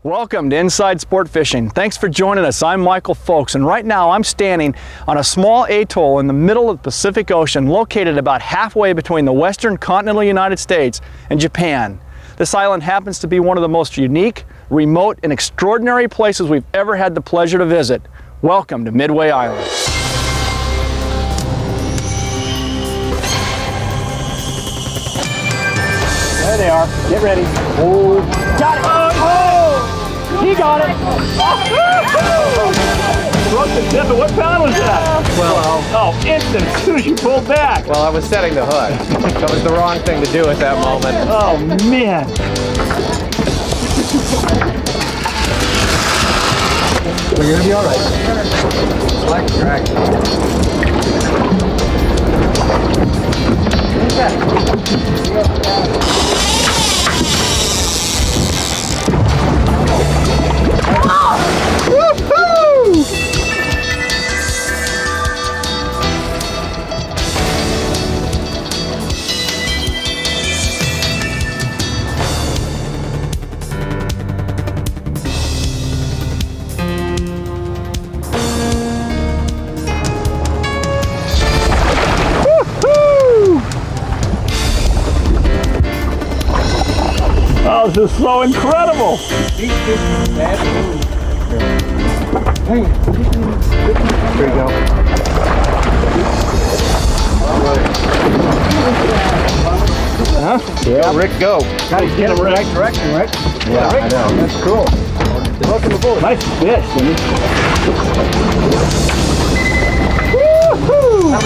Welcome to Inside Sport Fishing. Thanks for joining us. I'm Michael Folks, and right now I'm standing on a small atoll in the middle of the Pacific Ocean, located about halfway between the western continental United States and Japan. This island happens to be one of the most unique, remote, and extraordinary places we've ever had the pleasure to visit. Welcome to Midway Island. There they are. Get ready. Oh, got it! Oh! He got it! Broke the tip, but what pound was that? Oh, instant, as soon as you pulled back. Well, I was setting the hook. That was the wrong thing to do at that moment. Oh, man. We're gonna be all right. Like drag. Oh, this is so incredible! Here we go. Huh? Yeah, Rick, go. Gotta get him in the right direction, right? Yeah, I know. That's cool. Welcome aboard. Nice fish, Jimmy. Woo-hoo!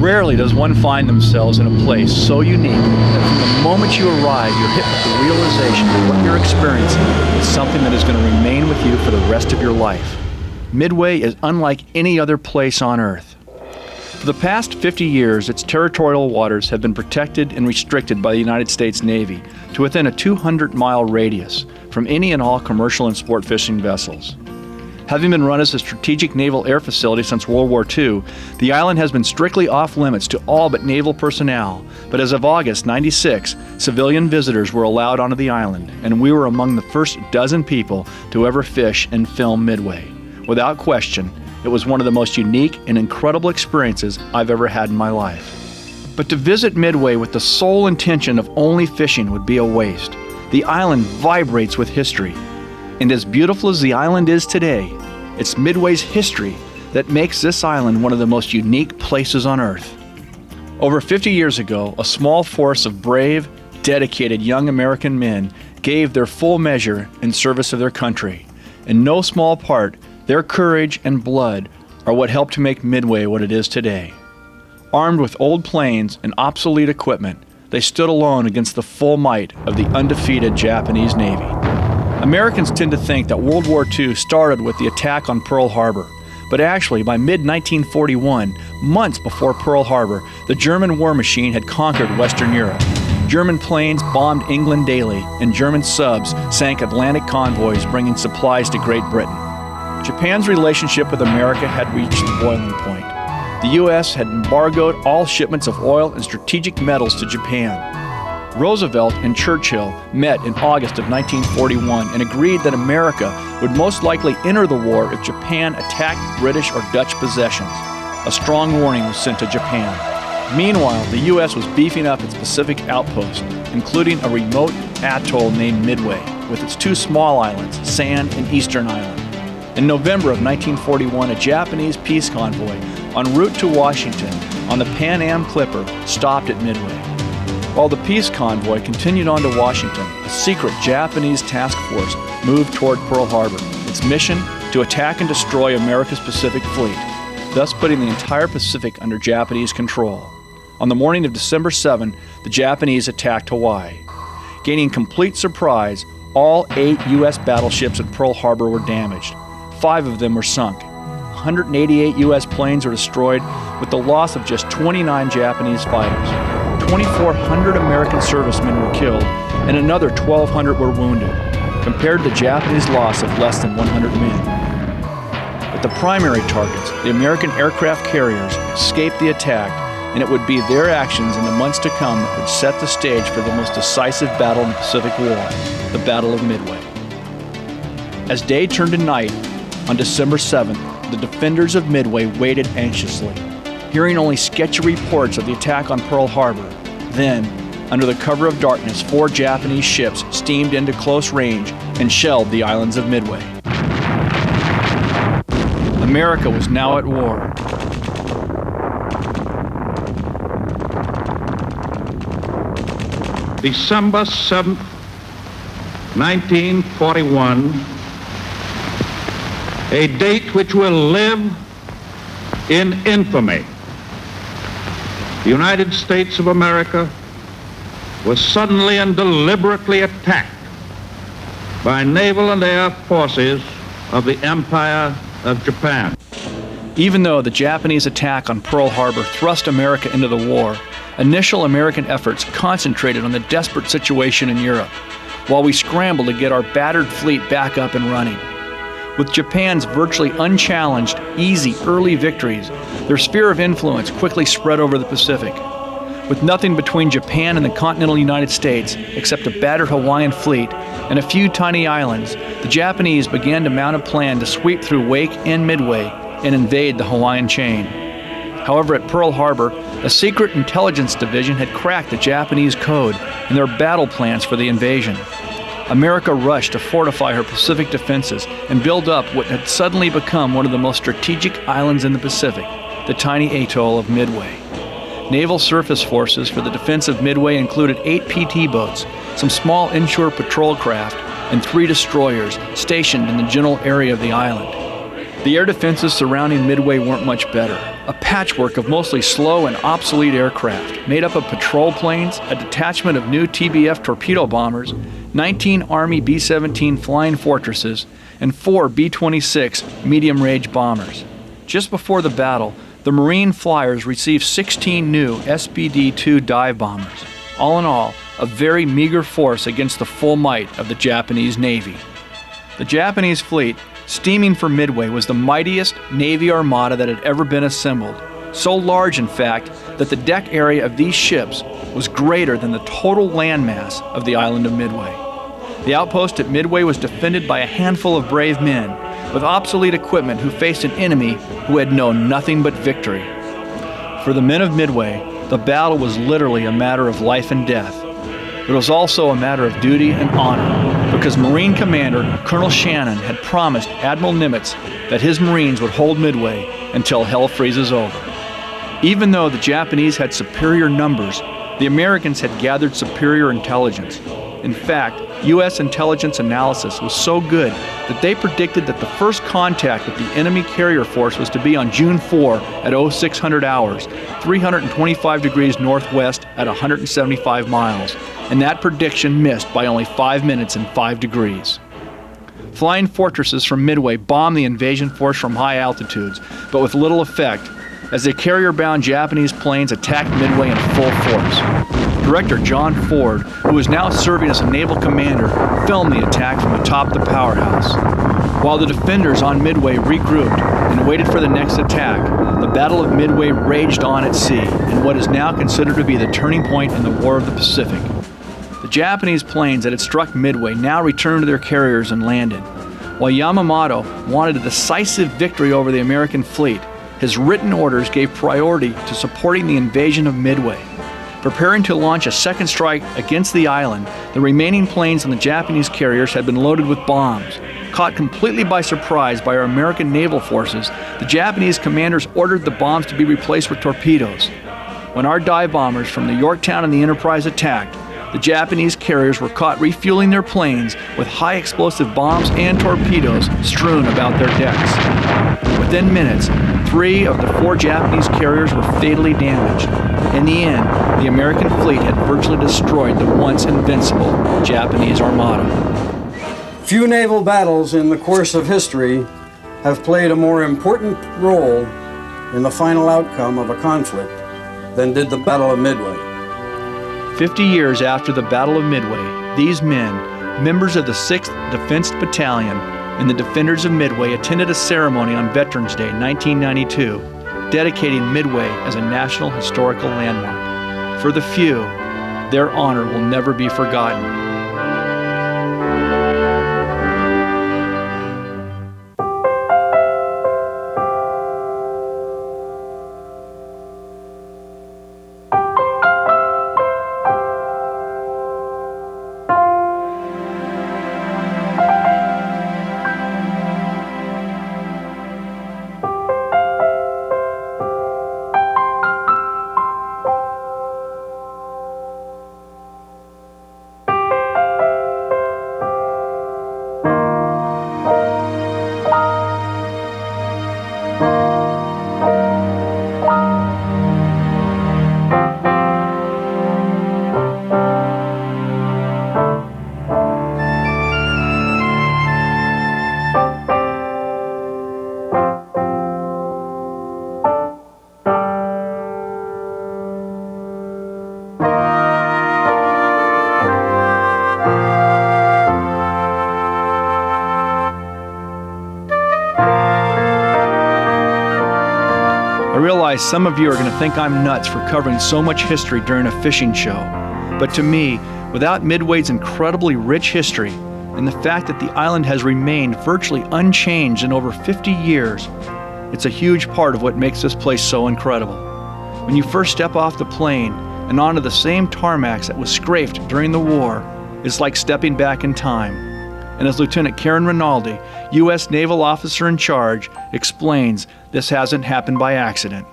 Rarely does one find themselves in a place so unique that from the moment you arrive, you're hit with the realization that what you're experiencing is something that is going to remain with you for the rest of your life. Midway is unlike any other place on Earth. For the past 50 years, its territorial waters have been protected and restricted by the United States Navy to within a 200-mile radius from any and all commercial and sport fishing vessels. Having been run as a strategic naval air facility since World War II, the island has been strictly off limits to all but naval personnel. But as of August '96, civilian visitors were allowed onto the island, and we were among the first dozen people to ever fish and film Midway. Without question, it was one of the most unique and incredible experiences I've ever had in my life. But to visit Midway with the sole intention of only fishing would be a waste. The island vibrates with history. And as beautiful as the island is today, it's Midway's history that makes this island one of the most unique places on Earth. Over 50 years ago, a small force of brave, dedicated young American men gave their full measure in service of their country. In no small part, their courage and blood are what helped to make Midway what it is today. Armed with old planes and obsolete equipment, they stood alone against the full might of the undefeated Japanese Navy. Americans tend to think that World War II started with the attack on Pearl Harbor, but actually by mid-1941, months before Pearl Harbor, the German war machine had conquered Western Europe. German planes bombed England daily, and German subs sank Atlantic convoys bringing supplies to Great Britain. Japan's relationship with America had reached the boiling point. The U.S. had embargoed all shipments of oil and strategic metals to Japan. Roosevelt and Churchill met in August of 1941 and agreed that America would most likely enter the war if Japan attacked British or Dutch possessions. A strong warning was sent to Japan. Meanwhile, the U.S. was beefing up its Pacific outposts, including a remote atoll named Midway, with its two small islands, Sand and Eastern Island. In November of 1941, a Japanese peace convoy en route to Washington on the Pan Am Clipper stopped at Midway. While the peace convoy continued on to Washington, a secret Japanese task force moved toward Pearl Harbor, its mission to attack and destroy America's Pacific Fleet, thus putting the entire Pacific under Japanese control. On the morning of December 7, the Japanese attacked Hawaii. Gaining complete surprise, all 8 U.S. battleships at Pearl Harbor were damaged. 5 of them were sunk. 188 U.S. planes were destroyed, with the loss of just 29 Japanese fighters. 2,400 American servicemen were killed, and another 1,200 were wounded, compared to the Japanese loss of less than 100 men. But the primary targets, the American aircraft carriers, escaped the attack, and it would be their actions in the months to come that would set the stage for the most decisive battle in the Pacific War, the Battle of Midway. As day turned to night, on December 7th, the defenders of Midway waited anxiously, hearing only sketchy reports of the attack on Pearl Harbor. Then, under the cover of darkness, 4 Japanese ships steamed into close range and shelled the islands of Midway. America was now at war. December 7th, 1941, a date which will live in infamy. The United States of America was suddenly and deliberately attacked by naval and air forces of the Empire of Japan. Even though the Japanese attack on Pearl Harbor thrust America into the war, initial American efforts concentrated on the desperate situation in Europe, while we scrambled to get our battered fleet back up and running. With Japan's virtually unchallenged, easy early victories, their sphere of influence quickly spread over the Pacific. With nothing between Japan and the continental United States except a battered Hawaiian fleet and a few tiny islands, the Japanese began to mount a plan to sweep through Wake and Midway and invade the Hawaiian chain. However, at Pearl Harbor, a secret intelligence division had cracked the Japanese code and their battle plans for the invasion. America rushed to fortify her Pacific defenses and build up what had suddenly become one of the most strategic islands in the Pacific, the tiny atoll of Midway. Naval surface forces for the defense of Midway included 8 PT boats, some small inshore patrol craft, and 3 destroyers stationed in the general area of the island. The air defenses surrounding Midway weren't much better. A patchwork of mostly slow and obsolete aircraft, made up of patrol planes, a detachment of new TBF torpedo bombers, 19 Army B-17 Flying Fortresses, and 4 B-26 medium-range bombers. Just before the battle, the Marine flyers received 16 new SBD-2 dive bombers. All in all, a very meager force against the full might of the Japanese Navy. The Japanese fleet, steaming for Midway, was the mightiest Navy armada that had ever been assembled. So large, in fact, that the deck area of these ships was greater than the total landmass of the island of Midway. The outpost at Midway was defended by a handful of brave men with obsolete equipment who faced an enemy who had known nothing but victory. For the men of Midway, the battle was literally a matter of life and death. It was also a matter of duty and honor, because Marine Commander Colonel Shannon had promised Admiral Nimitz that his Marines would hold Midway until hell freezes over. Even though the Japanese had superior numbers, the Americans had gathered superior intelligence. In fact, U.S. intelligence analysis was so good that they predicted that the first contact with the enemy carrier force was to be on June 4 at 0600 hours, 325 degrees northwest at 175 miles, and that prediction missed by only 5 minutes and 5 degrees. Flying Fortresses from Midway bombed the invasion force from high altitudes, but with little effect, as the carrier-bound Japanese planes attacked Midway in full force. Director John Ford, who was now serving as a naval commander, filmed the attack from atop the powerhouse. While the defenders on Midway regrouped and waited for the next attack, the Battle of Midway raged on at sea in what is now considered to be the turning point in the War of the Pacific. The Japanese planes that had struck Midway now returned to their carriers and landed. While Yamamoto wanted a decisive victory over the American fleet, his written orders gave priority to supporting the invasion of Midway. Preparing to launch a second strike against the island, the remaining planes on the Japanese carriers had been loaded with bombs. Caught completely by surprise by our American naval forces, the Japanese commanders ordered the bombs to be replaced with torpedoes. When our dive bombers from the Yorktown and the Enterprise attacked, the Japanese carriers were caught refueling their planes with high explosive bombs and torpedoes strewn about their decks. Within minutes, 3 of the 4 Japanese carriers were fatally damaged. In the end, the American fleet had virtually destroyed the once invincible Japanese armada. Few naval battles in the course of history have played a more important role in the final outcome of a conflict than did the Battle of Midway. 50 years after the Battle of Midway, these men, members of the 6th Defense Battalion and the Defenders of Midway, attended a ceremony on Veterans Day 1992, dedicating Midway as a National Historical Landmark. For the few, their honor will never be forgotten. I realize some of you are going to think I'm nuts for covering so much history during a fishing show. But to me, without Midway's incredibly rich history and the fact that the island has remained virtually unchanged in over 50 years, it's a huge part of what makes this place so incredible. When you first step off the plane and onto the same tarmacs that was scraped during the war, it's like stepping back in time. And as Lieutenant Karen Rinaldi, U.S. Naval Officer in Charge, explains, this hasn't happened by accident.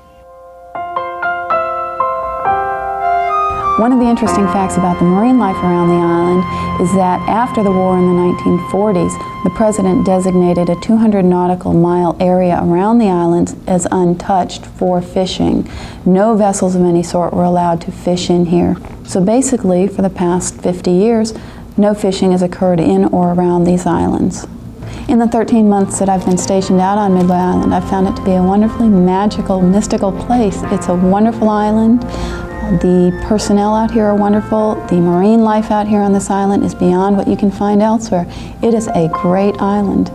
One of the interesting facts about the marine life around the island is that after the war in the 1940s, the President designated a 200 nautical mile area around the islands as untouched for fishing. No vessels of any sort were allowed to fish in here. So basically, for the past 50 years, no fishing has occurred in or around these islands. In the 13 months that I've been stationed out on Midway Island, I've found it to be a wonderfully magical, mystical place. It's a wonderful island. The personnel out here are wonderful. The marine life out here on this island is beyond what you can find elsewhere. It is a great island.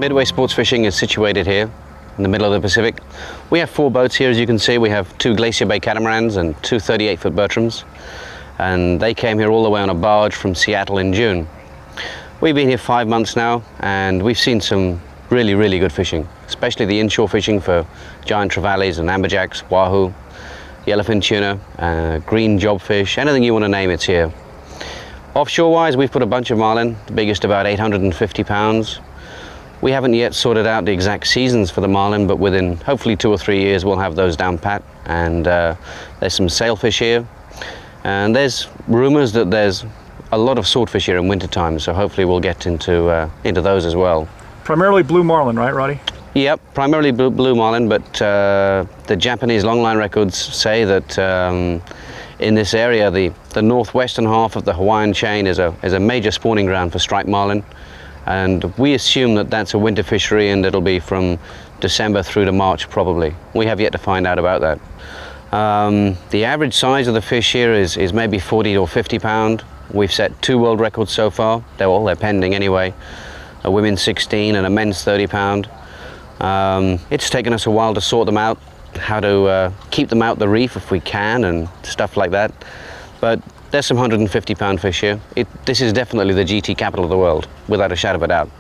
Midway Sports Fishing is situated here in the middle of the Pacific. We have 4 boats here, as you can see. We have 2 Glacier Bay catamarans and 2 38-foot Bertrams. And they came here all the way on a barge from Seattle in June. We've been here 5 months now, and we've seen some really, really good fishing, especially the inshore fishing for giant trevallies and amberjacks, wahoo, yellowfin tuna, green jobfish, anything you want to name, it's here. Offshore-wise, we've put a bunch of marlin, the biggest about 850 pounds. We haven't yet sorted out the exact seasons for the marlin, but within hopefully 2 or 3 years we'll have those down pat. And there's some sailfish here, and there's rumors that there's a lot of swordfish here in wintertime, so hopefully we'll get into those as well. Primarily blue marlin, right, Roddy? Yep, primarily blue marlin, but the Japanese longline records say that in this area, the northwestern half of the Hawaiian chain is a major spawning ground for striped marlin. And we assume that that's a winter fishery, and it'll be from December through to March probably. We have yet to find out about that. The average size of the fish here is maybe 40 or 50 pound. We've set 2 world records so far. They're pending anyway. A women's 16 and a men's 30 pound. It's taken us a while to sort them out, how to keep them out the reef if we can and stuff like that. But there's some 150 pound fish here. This is definitely the GT capital of the world, without a shadow of a doubt.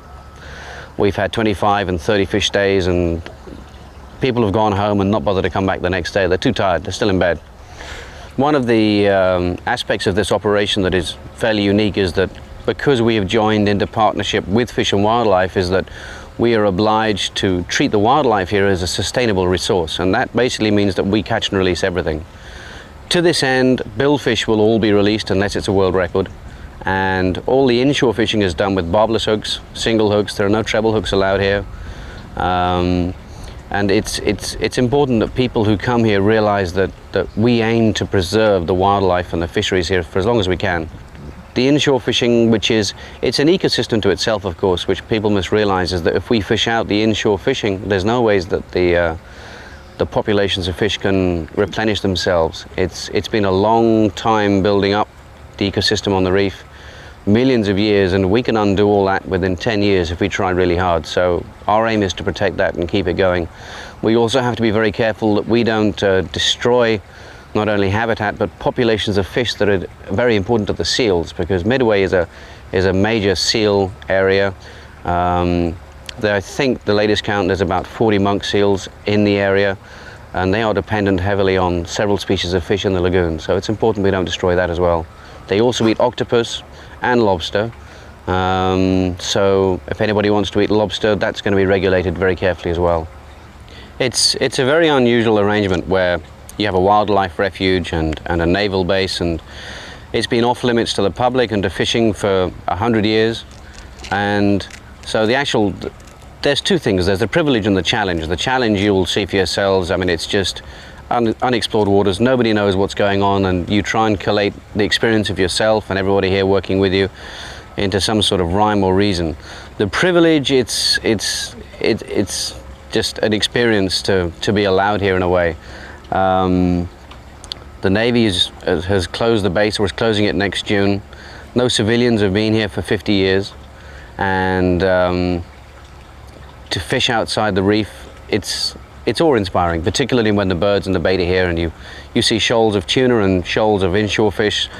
We've had 25 and 30 fish days, and people have gone home and not bothered to come back the next day. They're too tired, they're still in bed. One of the aspects of this operation that is fairly unique is that because we have joined into partnership with Fish and Wildlife, is that we are obliged to treat the wildlife here as a sustainable resource, and that basically means that we catch and release everything. To this end, billfish will all be released unless it's a world record, and all the inshore fishing is done with barbless hooks, single hooks. There are no treble hooks allowed here. And it's important that people who come here realize that we aim to preserve the wildlife and the fisheries here for as long as we can. The inshore fishing, it's an ecosystem to itself, of course, which people must realize is that if we fish out the inshore fishing, there's no ways that the populations of fish can replenish themselves. It's been a long time building up the ecosystem on the reef, millions of years, and we can undo all that within 10 years if we try really hard. So our aim is to protect that and keep it going. We also have to be very careful that we don't destroy not only habitat but populations of fish that are very important to the seals, because Midway is a major seal area. I think the latest count, there's about 40 monk seals in the area, and they are dependent heavily on several species of fish in the lagoon, so it's important we don't destroy that as well. They also eat octopus and lobster, so if anybody wants to eat lobster, that's going to be regulated very carefully as well. It's a very unusual arrangement where you have a wildlife refuge and a naval base, and it's been off limits to the public and to fishing for 100 years. And so there's two things. There's the privilege and the challenge. The challenge you will see for yourselves. I mean, it's just unexplored waters. Nobody knows what's going on, and you try and collate the experience of yourself and everybody here working with you into some sort of rhyme or reason. The privilege, it's just an experience to be allowed here in a way. The Navy has closed the base, or is closing it next June. No civilians have been here for 50 years, and to fish outside the reef, it's awe-inspiring, particularly when the birds and the bait are here, and you see shoals of tuna and shoals of inshore fish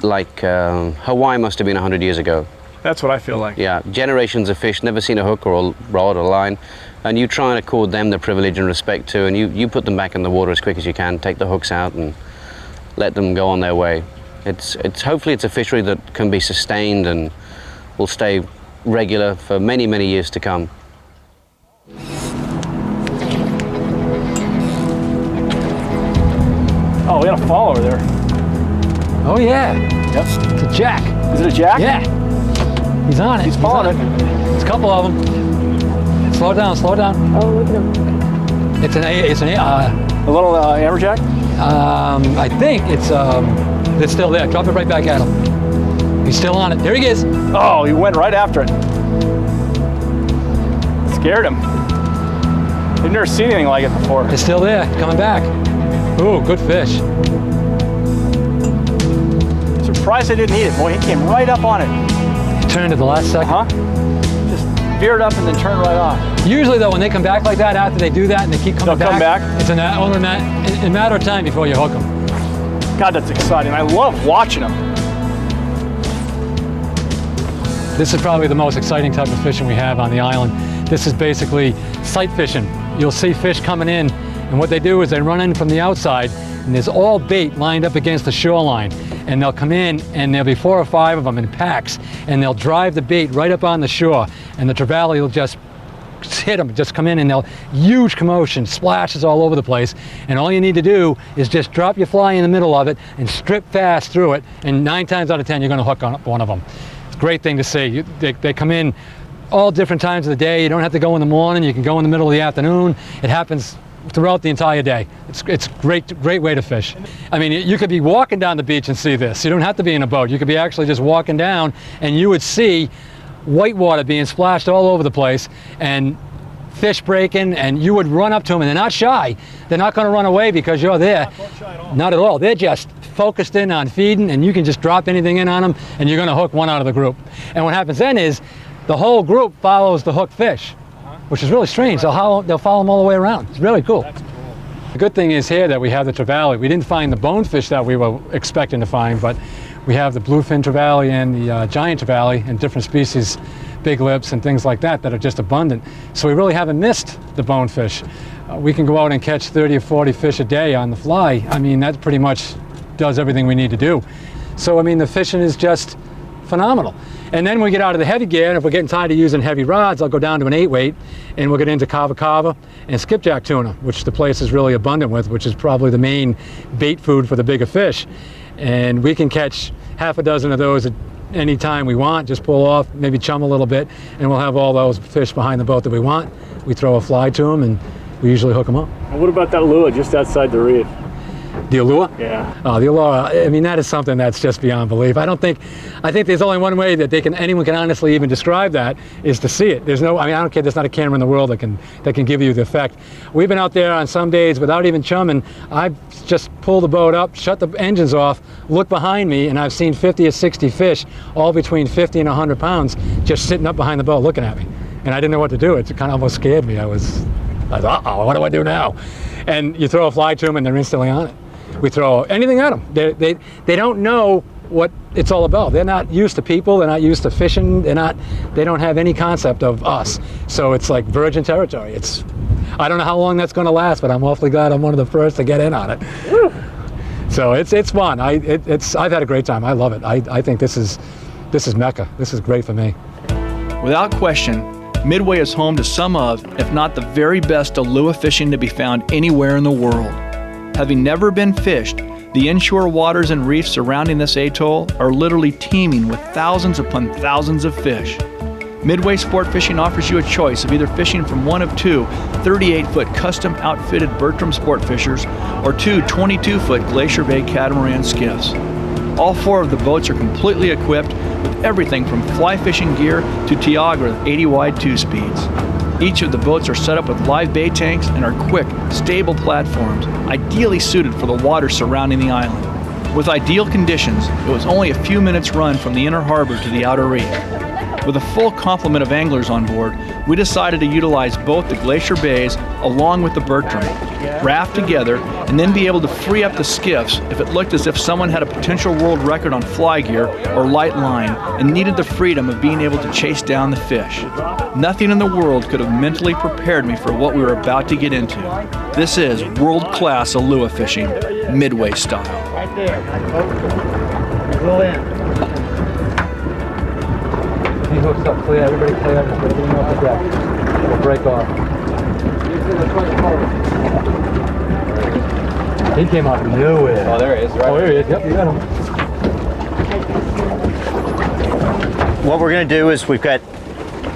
like Hawaii must have been 100 years ago. That's what I feel like. Yeah, generations of fish, never seen a hook or a rod or line, and you try and accord them the privilege and respect too, and you put them back in the water as quick as you can, take the hooks out and let them go on their way. Hopefully it's a fishery that can be sustained and will stay regular for many, many years to come. Oh, we got a fall over there. Oh yeah. Yep. It's a jack. Is it a jack? Yeah. He's on it. He's following it. It's a couple of them. Slow down, slow down. Oh, look at him. It's A little amberjack? I think it's still there. Drop it right back at him. He's still on it. There he is. Oh, he went right after it. Scared him. I've never seen anything like it before. It's still there. Coming back. Ooh, good fish. Surprised I didn't eat it. Boy, he came right up on it. Turned at the last second. Just veered up and then turned right off. Usually though, when they come back like that, after they do that and they keep coming They'll come back? it's only a matter of time before you hook them. God, that's exciting. I love watching them. This is probably the most exciting type of fishing we have on the island. This is basically sight fishing. You'll see fish coming in, and what they do is they run in from the outside, and there's all bait lined up against the shoreline. And they'll come in, and there'll be 4 or 5 of them in packs, and they'll drive the bait right up on the shore, and the trevally will just hit them, just come in, and they'll huge commotion, splashes all over the place. And all you need to do is just drop your fly in the middle of it and strip fast through it, and 9 times out of 10 you're going to hook on one of them. It's a great thing to see. They come in all different times of the day. You don't have to go in the morning. You can go in the middle of the afternoon. It happens throughout the entire day. It's great way to fish. I mean, you could be walking down the beach and see this. You don't have to be in a boat. You could be actually just walking down, and you would see whitewater being splashed all over the place and fish breaking, and you would run up to them, and they're not shy. They're not going to run away because you're there. Not at all. They're just focused in on feeding, and you can just drop anything in on them, and you're going to hook one out of the group. And what happens then is the whole group follows the hooked fish, which is really strange. They'll follow them all the way around. It's really cool. That's cool. The good thing is here that we have the trevally. We didn't find the bonefish that we were expecting to find, but we have the bluefin trevally and the giant trevally and different species, big lips and things like that are just abundant. So we really haven't missed the bonefish. We can go out and catch 30 or 40 fish a day on the fly. I mean, that pretty much does everything we need to do. So, I mean, the fishing is just phenomenal. And then we get out of the heavy gear, and if we're getting tired of using heavy rods, I'll go down to an 8-weight, and we'll get into kava and skipjack tuna, which the place is really abundant with, which is probably the main bait food for the bigger fish. And we can catch half a dozen of those anytime we want, just pull off, maybe chum a little bit, and we'll have all those fish behind the boat that we want. We throw a fly to them, and we usually hook them up. And what about that lure just outside the reef? The allure? Yeah. Oh, the allure, I mean, that is something that's just beyond belief. I think there's only one way that anyone can honestly even describe that, is to see it. There's no, I mean, I don't care, there's not a camera in the world that can give you the effect. We've been out there on some days without even chumming. I've just pulled the boat up, shut the engines off, looked behind me, and I've seen 50 or 60 fish, all between 50 and 100 pounds, just sitting up behind the boat looking at me. And I didn't know what to do. It kind of almost scared me. I was uh-oh, what do I do now? And you throw a fly to them and they're instantly on it. We throw anything at them. They don't know what it's all about. They're not used to people. They're not used to fishing. They don't have any concept of us. So it's like virgin territory. I don't know how long that's going to last, but I'm awfully glad I'm one of the first to get in on it. Woo. So it's fun. I've had a great time. I love it. I think this is Mecca. This is great for me. Without question, Midway is home to some of, if not the very best allure fishing to be found anywhere in the world. Having never been fished, the inshore waters and reefs surrounding this atoll are literally teeming with thousands upon thousands of fish. Midway Sport Fishing offers you a choice of either fishing from one of two 38-foot custom outfitted Bertram sport fishers or two 22-foot Glacier Bay catamaran skiffs. All four of the boats are completely equipped with everything from fly fishing gear to Tiagra 80 wide 2-speeds. Each of the boats are set up with live bait tanks and are quick, stable platforms, ideally suited for the water surrounding the island. With ideal conditions, it was only a few minutes run from the inner harbor to the outer reef. With a full complement of anglers on board, we decided to utilize both the Glacier Bays along with the Bertram, raft together, and then be able to free up the skiffs if it looked as if someone had a potential world record on fly gear or light line and needed the freedom of being able to chase down the fish. Nothing in the world could have mentally prepared me for what we were about to get into. This is world-class allure fishing, Midway style. Right there. Pull in. He hooks up clear, everybody clear, just put everything off the deck. It'll break off. He came out of nowhere. Oh, there he is, right? Oh, there he is, yep, you got him. What we're going to do is we've got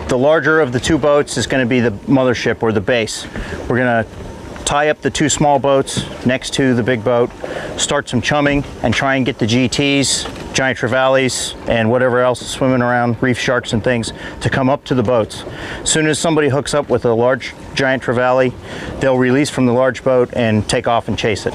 the larger of the two boats is going to be the mothership or the base. We're going to tie up the two small boats next to the big boat, start some chumming, and try and get the GTs, giant trevallies, and whatever else is swimming around, reef sharks and things, to come up to the boats. As soon as somebody hooks up with a large giant trevally, they'll release from the large boat and take off and chase it.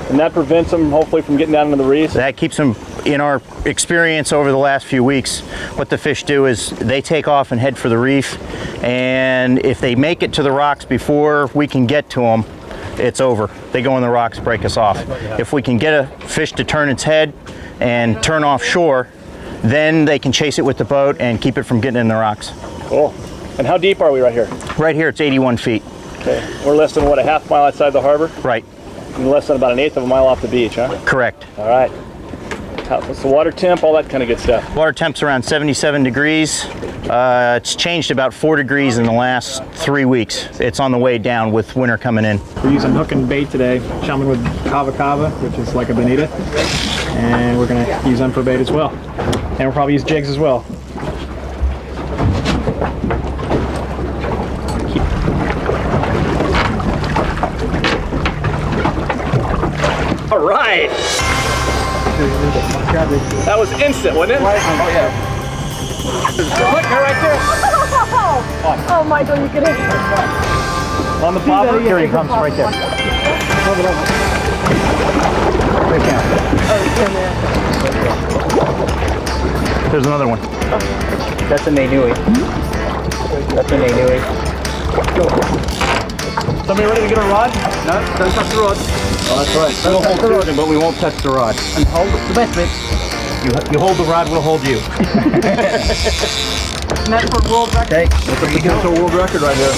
And that prevents them, hopefully, from getting down into the reef? That keeps them, in our experience over the last few weeks, what the fish do is they take off and head for the reef, and if they make it to the rocks before we can get to them, it's over. They go in the rocks, break us off. If we can get a fish to turn its head and turn offshore, then they can chase it with the boat and keep it from getting in the rocks. Cool. And how deep are we right here? Right here, it's 81 feet. Okay. We're less than, what, a half mile outside the harbor? Right. And less than about an eighth of a mile off the beach, huh? Correct. All right. What's the water temp? All that kind of good stuff. Water temp's around 77 degrees. It's changed about 4 degrees in the last 3 weeks. It's on the way down with winter coming in. We're using hook and bait today, chumming with kava, which is like a bonita. And we're going to use them for bait as well. And we'll probably use jigs as well. All right. That was instant, wasn't it? Oh, yeah. Look, they're right there. Oh, Michael, you can hit it. On the popper. Here he comes, right there. Right down. There's another one. That's a Nainui. That's a Nainui. Somebody ready to get a rod? No, don't touch the rod. Oh, that's right. We'll hold Susan, but we won't touch the rod. And hold the best bit. You hold the rod, we'll hold you. And that's for world record. Okay. That's a potential world record right here.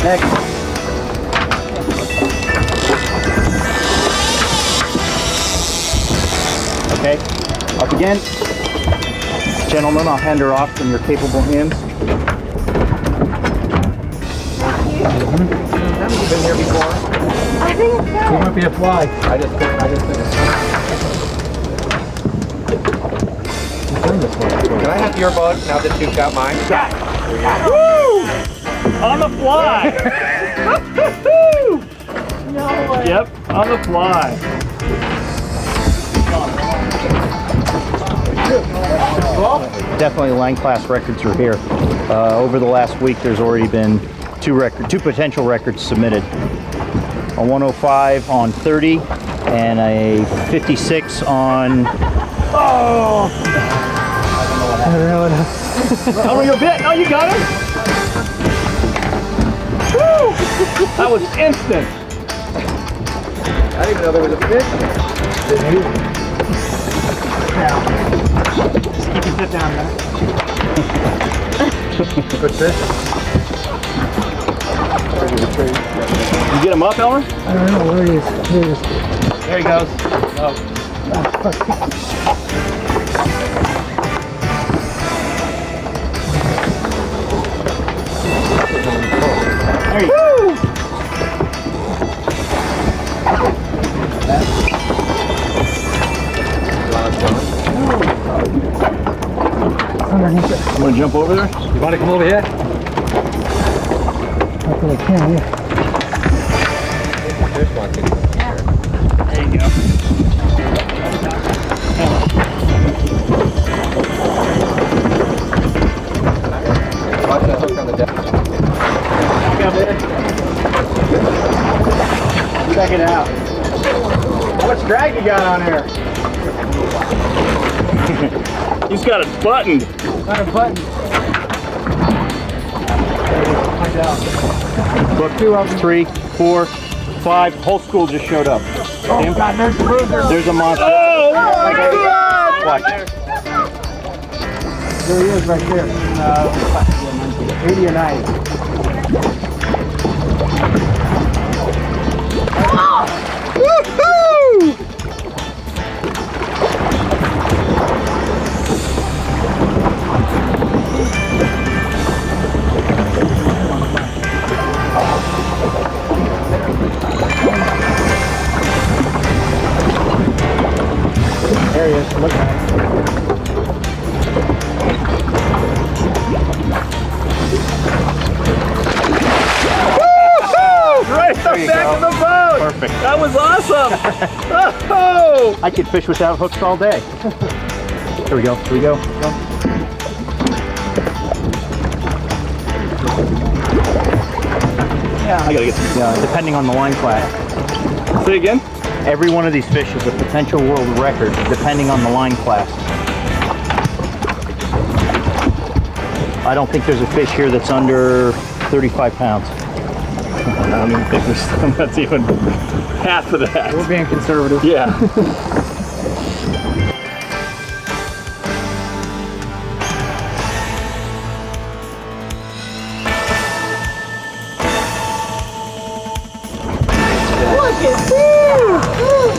Next. Okay, up again. Gentlemen, I'll hand her off in your capable hands. You've been here before? I think so. He might be a fly. I just Can I have your boat now that you've got mine? Woo! On the fly! No way. Yep, on the fly. Definitely line class records are here. Over the last week, there's already been two potential records submitted. A 105 on 30 and a 56 on. Oh! I don't know what happened. Oh, you bit! Oh, you got him! Woo! That was instant. I didn't even know there was a fish. Just keep your sit down, man. Good fish. You get him up, Elmer? I don't know where he is. Here he is. There he goes. Oh. There you go. Underneath it. I'm gonna jump over there. You want to come over here? I think I can, yeah. Fish watching. There you go. Watch that hook on the deck. Back up there. Check it out. How much drag you got on here? He's got it buttoned. Got a button. Book 2 of 3, 4, 5. Whole school just showed up. Oh, God, there's the bruiser. There's a monster. Oh, my God! Watch. There he is right there. 80 or 90. Woohoo! There he is. Look at him. Right up back of the boat! Perfect. That was awesome! Oh! I could fish without hooks all day. Here we go. Here we go. Yeah. I gotta get some. Yeah, depending on the line class. Say again? Every one of these fish is a potential world record, depending on the line class. I don't think there's a fish here that's under 35 pounds. I don't even think there's some that's even half of that. We're being conservative. Yeah. Look at this!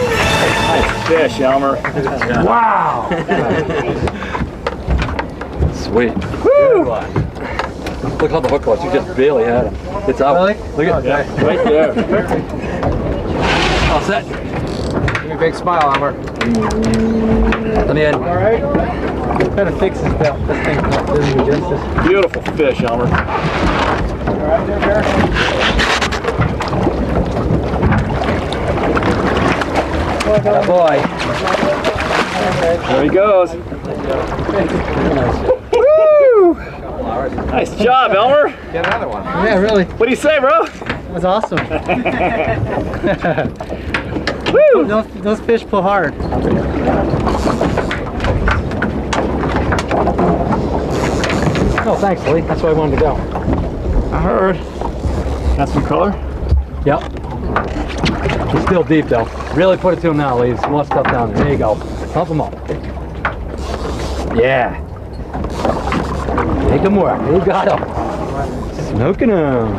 Nice fish, Elmer. Wow! Sweet. Woo! Look how the hook was. You just barely had him. It's out. Really? Look at that. Right there. All set. Give me a big smile, Elmer. Let me in. All right. Gotta fix this belt. This thing doesn't do justice. Beautiful fish, Elmer. All right, there, Bear. Oh boy. There he goes. Woo! Nice job, Elmer. Get another one. Yeah, really. What do you say, bro? That was awesome. Woo! Those fish pull hard. Oh, thanks, Lee. That's where I wanted to go. I heard. Got some color? Yep. It's still deep though. Really put it to him now, Lee. There's more stuff down there. There you go. Pump him up. Yeah. Make him work. You got him. Smoking him.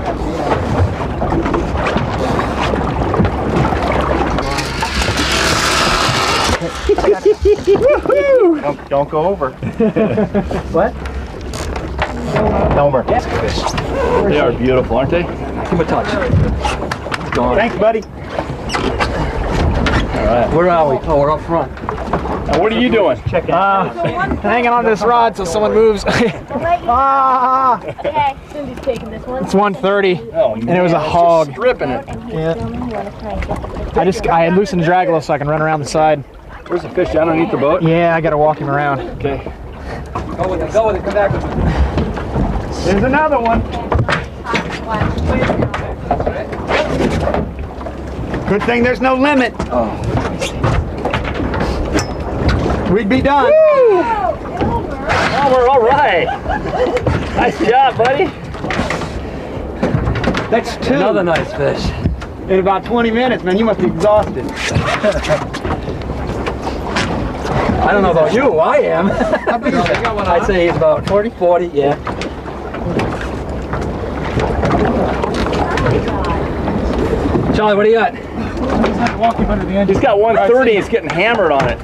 Don't go over. What? Elmer. They are beautiful, aren't they? Give him a touch. He's gone. Thanks, buddy. right. Where are we? Oh, we're up front. Now, what are you doing? Hanging on this rod till someone moves. Ah! Okay, Cindy's taking this one. It's 1:30, and it was a hog. Stripping it. Yeah. I had loosened the drag a little so I can run around the side. Where's the fish? Down underneath the boat? Yeah, I gotta walk him around. Okay. Go with it, come back with it. There's another one. Good thing there's no limit. Oh. We'd be done. Woo! Oh, we're all right. Nice job, buddy. That's 2. Another nice fish. In about 20 minutes, man. You must be exhausted. I don't know about you, I am. I'd say he's about 40, yeah. Charlie, what do you got? He's got 130. He's getting hammered on it.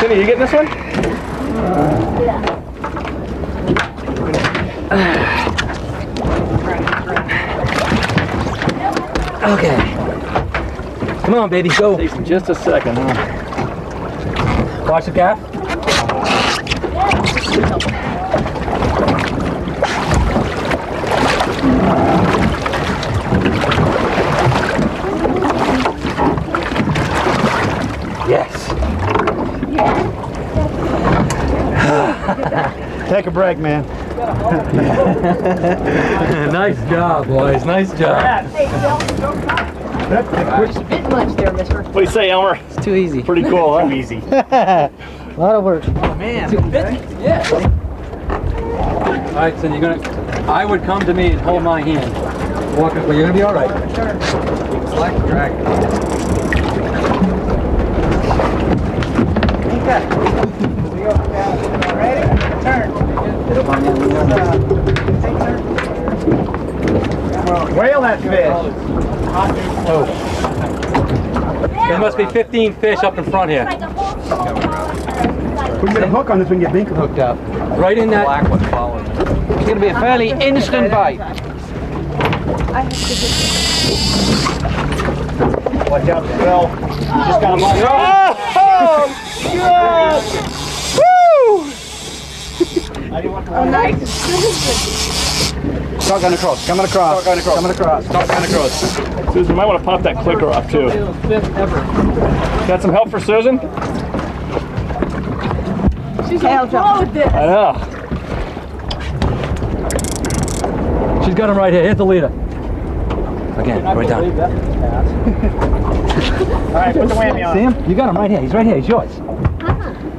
Cindy, you getting this one? Okay. Come on, baby, go. Takes just a second, huh? Watch the gap. Yes. Take a break, man. Nice job, boys. Nice job. It's a bit much there, mister. What do you say, Elmer? It's too easy. Pretty cool, huh? Too easy. A lot of work. Oh, man. Yeah. All right, so you're gonna. I would come to me and hold my hand. Walk it. Well, you're gonna be all right. It's like a dragon. Ready? Turn. Whale that fish. Oh. There must be 15 fish up in front here. We can get a hook on this, we can get Binker hooked up. Right in that. Black one following. It's going to be a fairly instant bite. Watch out, Phil. Just got him on. Oh, God! Woo! Oh, nice. Coming across. Coming across. Coming across. Coming across. Susan, might want to pop that clicker off, too. Got some help for Susan? She's on the with this. I know. She's got him right here. Here's the leader. Again, right down. All right, put the whammy on. See him? You got him right here. He's right here. He's yours.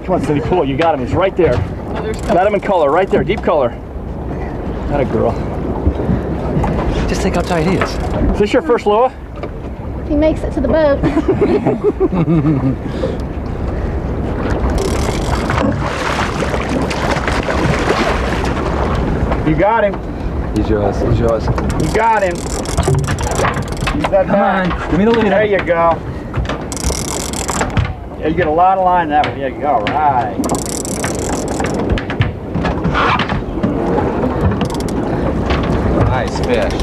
Come on, Cindy, pull it. You got him. He's right there. Got him in color, right there. Deep color. That a girl. Just think how tight he is. Is this your first lure? He makes it to the boat. You got him. He's yours. He's yours. You got him. Use that Come back. on. Give me the leader. There you go. Yeah, you get a lot of line that one. Yeah, you go. All right. Nice fish.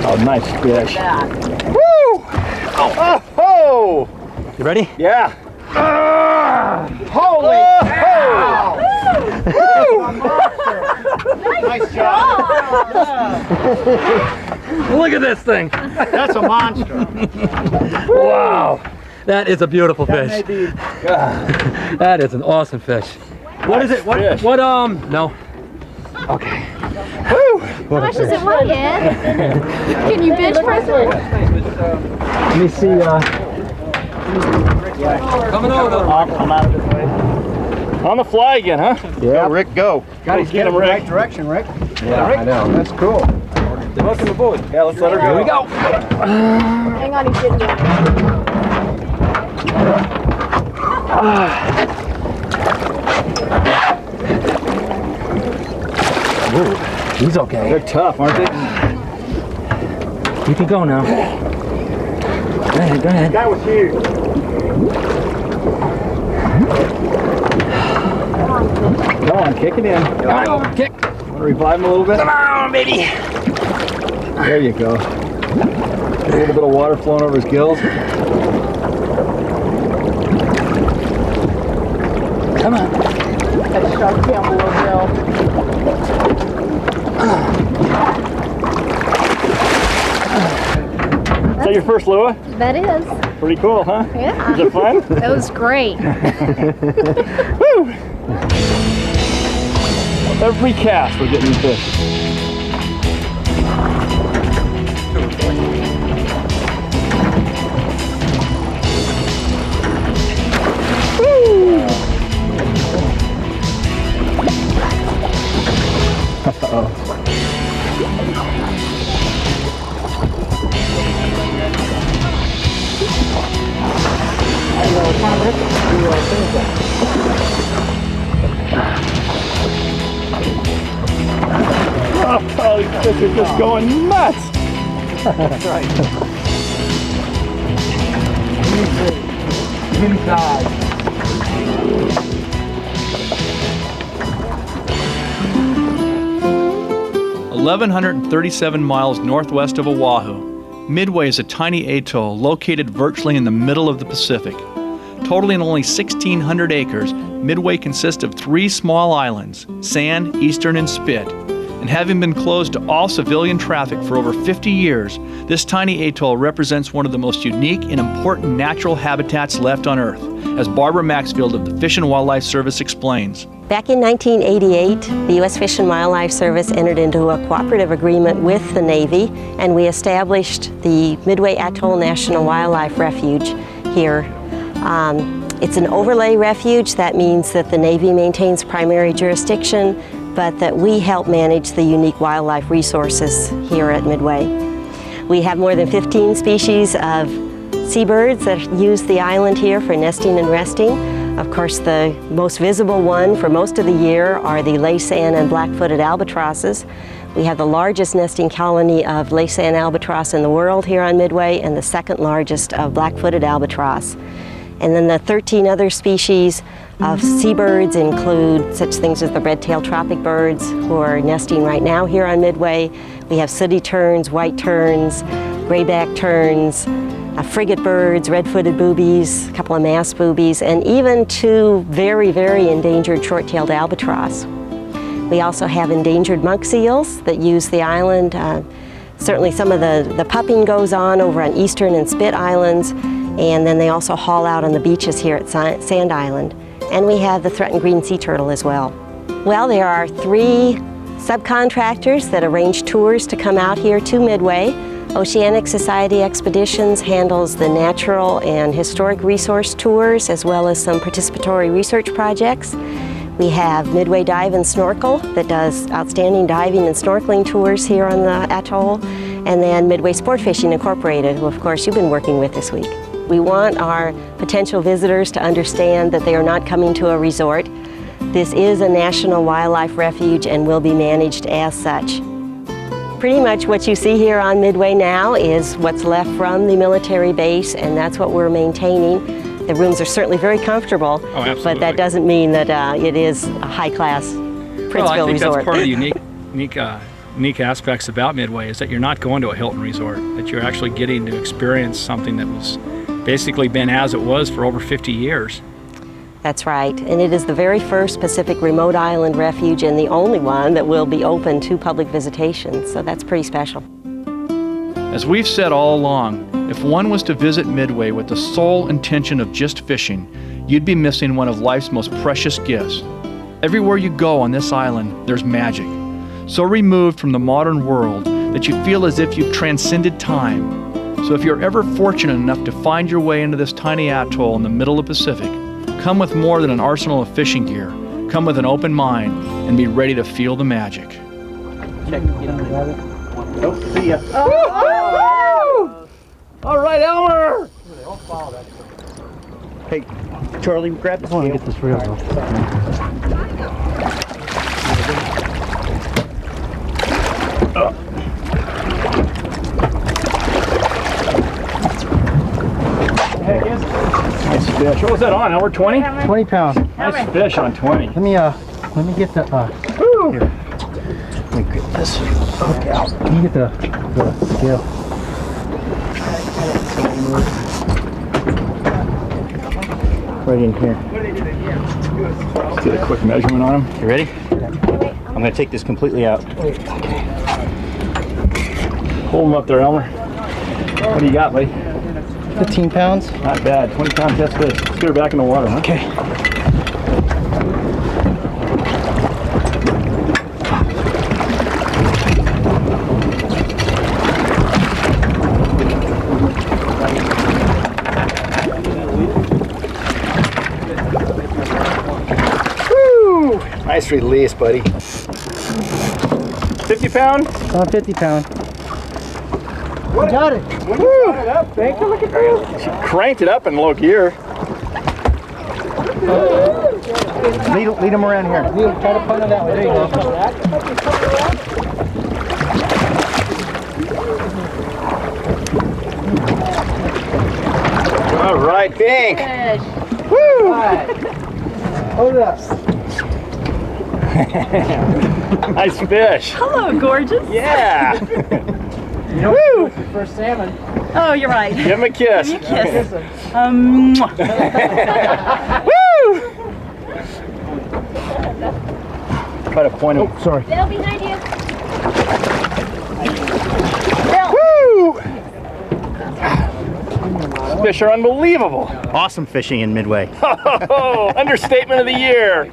Oh, nice fish. Woo! Oh, oh! You ready? Yeah. Holy cow! Nice job. Look at this thing. That's a monster. Wow. That is a beautiful fish. That is an awesome fish. What is it? What? Fish. What? No. Okay. How much does it weigh, Ed? Can you bench press it? Let me see. Coming over. I'm out of this way. On the fly again, huh? Yeah. Go, Rick, go. Got to get him in the right direction, Rick. Yeah, Rick. I know. That's cool. Welcome aboard. Yeah, let's let her go. Here we go. Hang on, he's getting it. Ooh, he's okay. They're tough, aren't they? You can go now. Go ahead, go ahead. That was huge. Come on, kick it in. Come on, kick. Want to revive him a little bit? Come on, baby. There you go. A little bit of water flowing over his gills. Come on. That shark down below Is that your first lure? That is. Pretty cool, huh? Yeah. Was it fun? That was great. Woo! Every cast we're getting fish. Woo! Uh-oh. Oh, these fish are just going nuts! That's right. Inside. 1,137 miles northwest of Oahu, Midway is a tiny atoll located virtually in the middle of the Pacific. Totaling only 1,600 acres, Midway consists of 3 small islands, Sand, Eastern, and Spit. And having been closed to all civilian traffic for over 50 years, this tiny atoll represents one of the most unique and important natural habitats left on Earth, as Barbara Maxfield of the Fish and Wildlife Service explains. Back in 1988, the U.S. Fish and Wildlife Service entered into a cooperative agreement with the Navy, and we established the Midway Atoll National Wildlife Refuge here. It's an overlay refuge. That means that the Navy maintains primary jurisdiction, but that we help manage the unique wildlife resources here at Midway. We have more than 15 species of seabirds that use the island here for nesting and resting. Of course, the most visible one for most of the year are the lace-sand and black-footed albatrosses. We have the largest nesting colony of lace-sand albatross in the world here on Midway, and the second largest of black-footed albatross. And then the 13 other species of seabirds include such things as the red-tailed tropic birds, who are nesting right now here on Midway. We have sooty terns, white terns, grayback terns, frigate birds, red-footed boobies, a couple of mass boobies, and even 2 very, very endangered short-tailed albatross. We also have endangered monk seals that use the island. Certainly some of the pupping goes on over on Eastern and Spit Islands, and then they also haul out on the beaches here at Sand Island. And we have the threatened green sea turtle as well. Well, there are 3 subcontractors that arrange tours to come out here to Midway. Oceanic Society Expeditions handles the natural and historic resource tours, as well as some participatory research projects. We have Midway Dive and Snorkel that does outstanding diving and snorkeling tours here on the atoll, and then Midway Sportfishing Incorporated, who of course you've been working with this week. We want our potential visitors to understand that they are not coming to a resort. This is a national wildlife refuge and will be managed as such. Pretty much what you see here on Midway now is what's left from the military base, and that's what we're maintaining. The rooms are certainly very comfortable, but that doesn't mean that it is a high-class Princeville resort. Well, I think that's part of the unique aspects about Midway is that you're not going to a Hilton resort, that you're actually getting to experience something that was basically been as it was for over 50 years. That's right, and it is the very first Pacific remote island refuge and the only one that will be open to public visitation, so that's pretty special. As we've said all along, if one was to visit Midway with the sole intention of just fishing, you'd be missing one of life's most precious gifts. Everywhere you go on this island, there's magic, so removed from the modern world that you feel as if you've transcended time. So if you're ever fortunate enough to find your way into this tiny atoll in the middle of the Pacific, come with more than an arsenal of fishing gear. Come with an open mind and be ready to feel the magic. Check. Oh, see ya. Oh. All right, Elmer. Hey, Charlie, grab this. I want to get this reel though. Nice fish. What was that on? Elmer? 20? 20 pounds. Nice fish on 20. Let me get the, Woo. here. Let me get this hook out. Let me get the scale. Right in here. Let's get a quick measurement on him. You ready? I'm going to take this completely out. Hold him up there, Elmer. What do you got, buddy? 15 pounds. Not bad. 20 pound test fish. Let's get her back in the water, huh? Okay. Woo! Nice release, buddy. 50 pound? 50 pound. What? Got it. When you got it up, thank you. Look at that. She cranked it up in low gear. Lead him around here. Try to punt it that way. There you go. All right, Pink. Woo! Hold it up. Nice fish. Hello, gorgeous. Yeah. You know, woo! First salmon. Oh, you're right. Give him a kiss. Give me a kiss. Woo! Try to point him. Oh, sorry. They'll behind you. Woo! Fish are unbelievable. Awesome fishing in Midway. Oh, understatement of the year.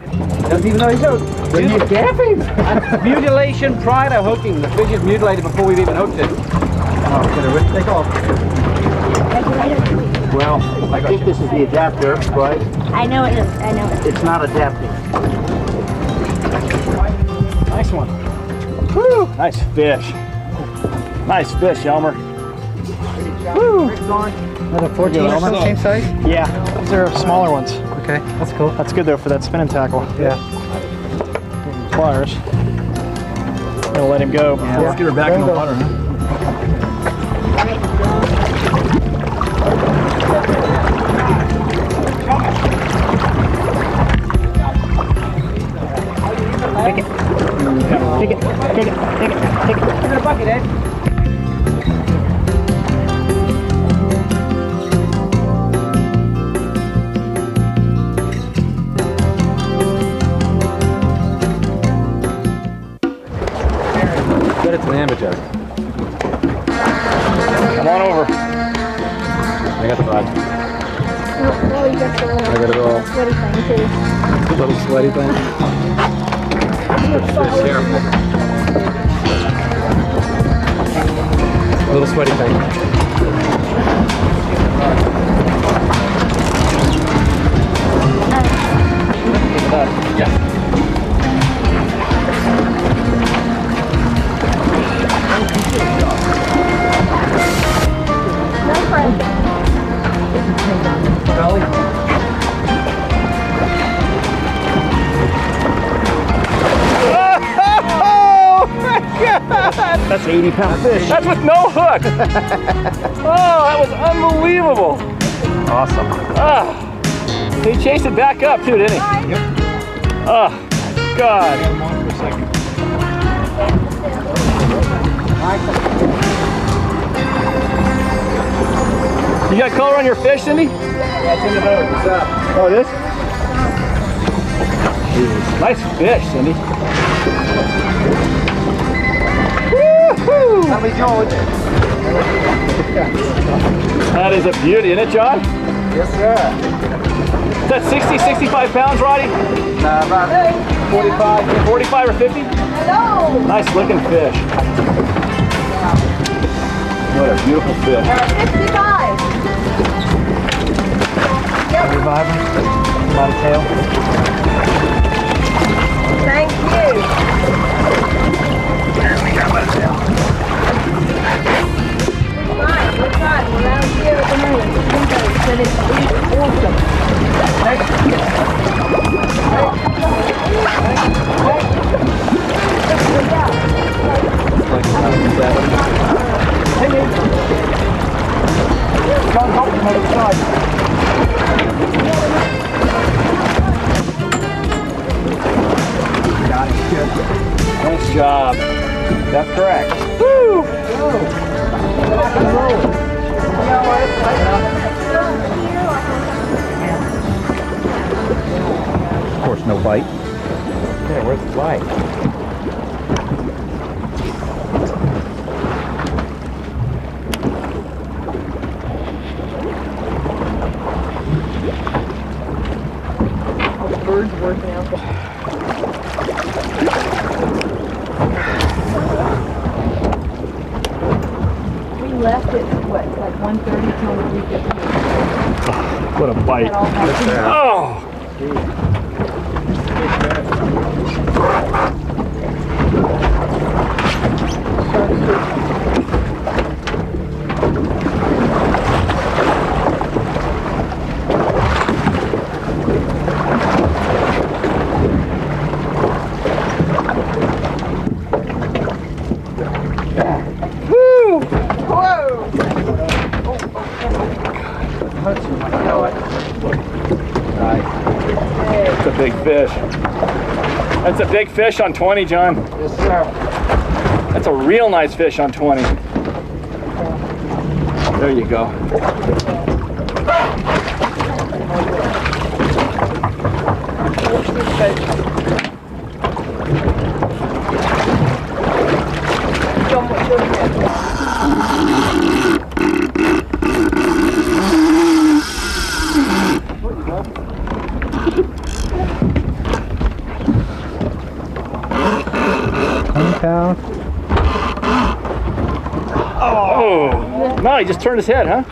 Doesn't even know he's hooked. When you gap him. Mutilation prior to hooking. The fish is mutilated before we've even hooked it. Oh, gonna take off. Well, I think this is the adapter, right? I know it is. I know it. It's not adapting. Nice one. Woo! Nice fish. Nice fish, Elmer. Woo! That a 14 or something, same size? Yeah, these are smaller ones. Okay, that's cool. That's good though for that spinning tackle. Yeah. Pliers. Gonna let him go. Yeah, let's get her back in the water, huh? Take it. Take it. Take it. Take it. Take it. Take it in the bucket, Ed. Get it to the amberjack. Come on over. I got the rod. No, you got the I got it all. sweaty thing too. The little sweaty thing. Careful. A little sweaty thing. Yeah. No friend. Oh my God! That's 80-pound fish. That's with no hook. Oh, that was unbelievable. Awesome. Ah, he chased it back up too, didn't he? Yep. Oh, God. You got color on your fish, Cindy? That's in the boat. What's up? Oh, it is? Jesus. Nice fish, Cindy. Woo-hoo! How many George? That is a beauty, isn't it, John? Yes, sir. Is that 60, 65 pounds, Roddy? About 45. 45 or 50? Hello. Nice looking fish. What a beautiful fish. 65. Revive him. Not a tail. Thank you. We're fine. We're out here at the moment. But it's awesome. Nice job. That's correct. Woo! Of course, no bite. Yeah, where's the bite? Birds working out. We left it, what, like 1:30 till we get. What a bite. Oh! That's a big fish. That's a big fish on 20, John. Yes, sir. That's a real nice fish on 20. There you go. Oh! No, he just turned his head, huh?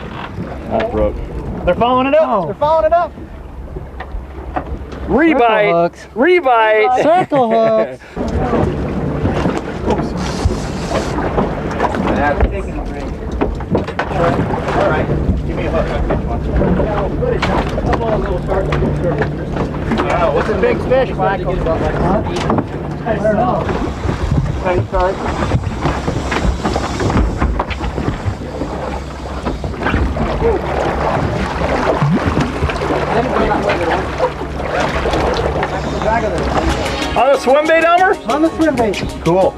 That broke. They're following it up. Oh. They're following it up. Rebite! Rebite! Circle hooks. All right. Give me a hook. What's a big fish, Michael? I don't know. On the swim bait, Elmer? On the swim bait. Cool.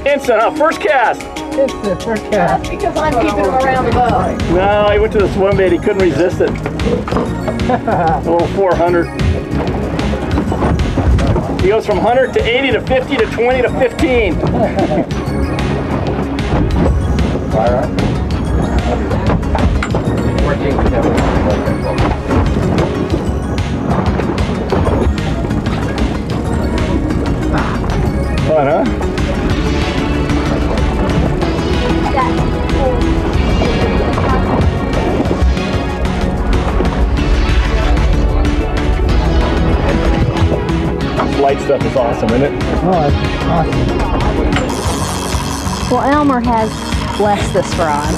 Instant, huh? First cast. Instant, first cast. Because I'm keeping him around the boat. No, he went to the swim bait. He couldn't resist it. A little 400. He goes from 100 to 80 to 50 to 20 to 15. Fun, huh? This light stuff is awesome, isn't it? Oh, it's awesome. Well, Elmer has blessed this rod.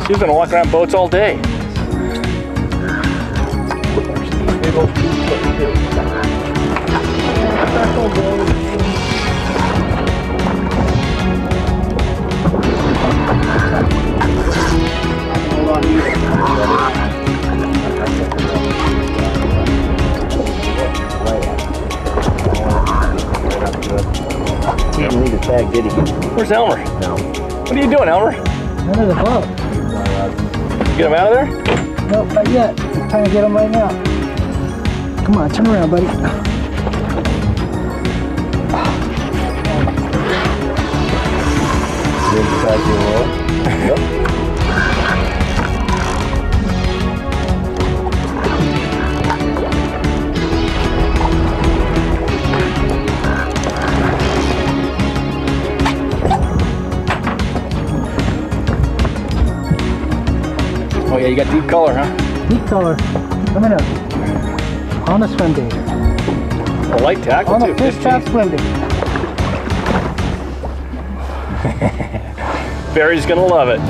She's gonna walk around boats all day. He didn't need a tag, did he? Where's Elmer? No. What are you doing, Elmer? Under the boat. Get him out of there? Nope, not yet. I'm trying to get him right now. Come on, turn around, buddy. Yep. Oh yeah, you got deep color, huh? Deep color. Coming up. On the swim bait. A light tackle On too. the fish trap swim bait. Barry's gonna love it.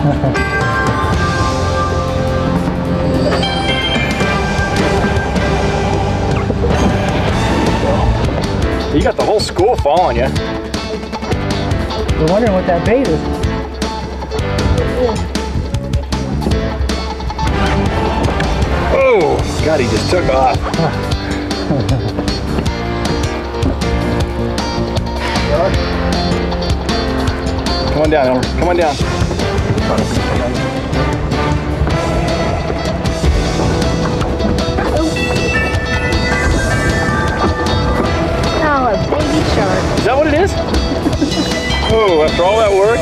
You got the whole school following you. We're wondering what that bait is. Oh, God, he just took off. Come on down, Elmer. Come on down. Oh, a baby shark. Is that what it is? Oh, after all that work?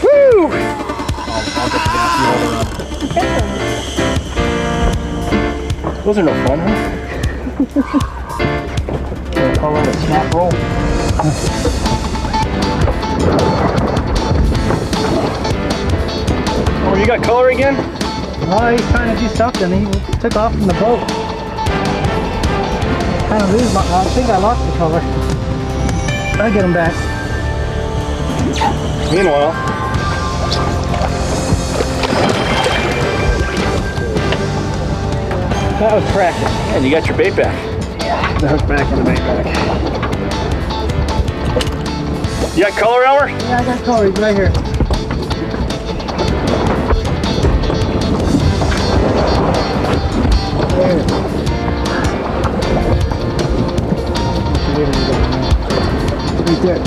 Woo! Those are no fun, huh? We'll call it a snap roll. Oh, you got color again? Oh, he's trying to do something. He took off from the boat. Kind of lose my. I think I lost the color. I'll get him back. Meanwhile, that was practice. And you got your bait back. Yeah, the hook back and the bait back. You got color, Elmer? Yeah, I got color. He's right here. There. Right there.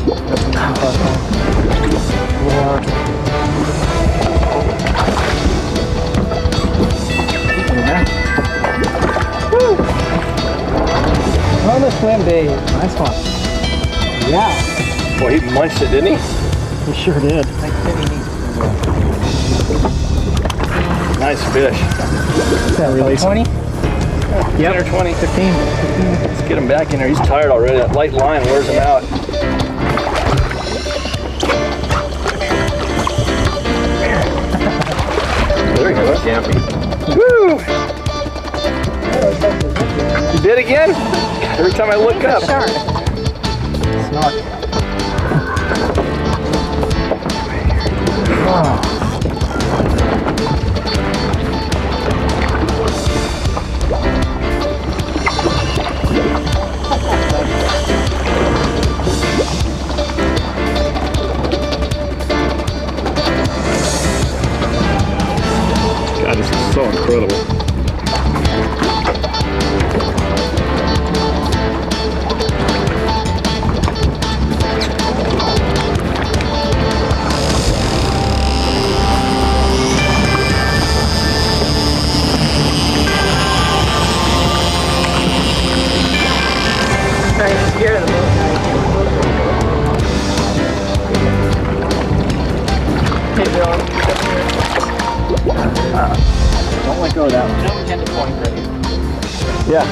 Woo! On the swim bait. Nice one. Yeah. Boy, he munched it, didn't he? He sure did. Nice fish. Is that release? 20? Yep. 10 or 20. 15. Let's get him back in there. He's tired already. That light line wears him out. There he goes. Campy. Woo! You bit again? God, every time I look up. Snark. Oh. God, this is so incredible. Don't let go of that one. Yeah.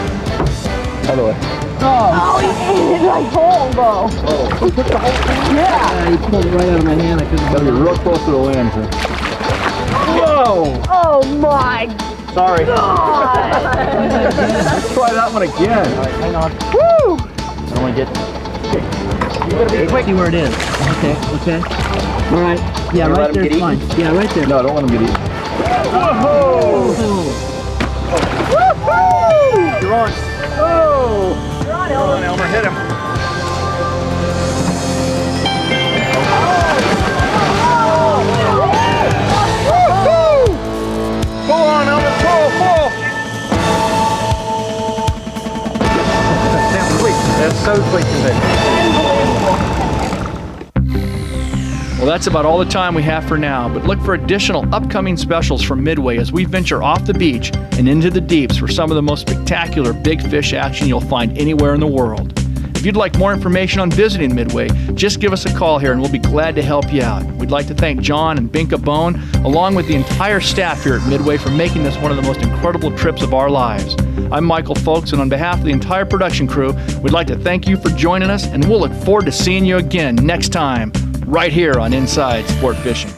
Other way. Oh, he ate it like whole, though. Oh. He took the whole thing? Yeah. He pulled it right out of my hand. I couldn't. Gotta be real close to the land. Whoa! Oh my Sorry. God. Let's try that one again. All right, hang on. Woo! I don't want to get. You gotta be quick. See where it is. Okay. Okay. All right. Yeah, right there. It's fine. Yeah, right there. No, don't let him get eaten. Whoa! Woohoo! You're on. Oh! You're on, Come on, Elmer. Hit him. Pull on, Elmer. Pull. That's so quick today. Well, that's about all the time we have for now, but look for additional upcoming specials from Midway as we venture off the beach and into the deeps for some of the most spectacular big fish action you'll find anywhere in the world. If you'd like more information on visiting Midway, just give us a call here and we'll be glad to help you out. We'd like to thank John and Binka Bone, along with the entire staff here at Midway, for making this one of the most incredible trips of our lives. I'm Michael Folks, and on behalf of the entire production crew, we'd like to thank you for joining us, and we'll look forward to seeing you again next time, right here on Inside Sport Fishing.